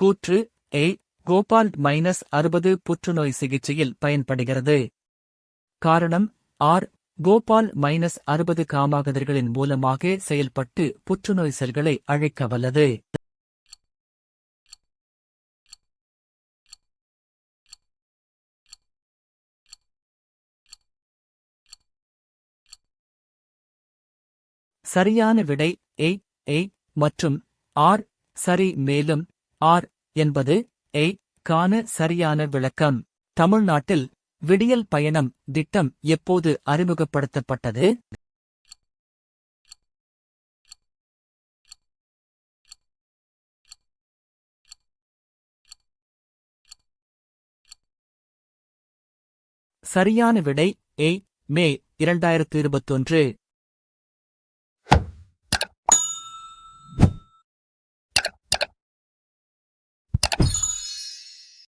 கூற்று கோபால்ட் -60 புற்றுநோய் சிகிச்சையில் பயன்படுகிறது. காரணம் கோபால் -60 காமாகதிர்களின் மூலமாக செயல்பட்டு புற்றுநோய் செல்களை அழிக்க வல்லது. சரியான விடை மற்றும் ஆர். சரி. மேலும் ஆர் என்பது க்கான சரியான விளக்கம். தமிழ்நாட்டில் விடியல் பயணம் திட்டம் எப்போது அறிமுகப்படுத்தப்பட்டது? சரியான விடை மே 2021.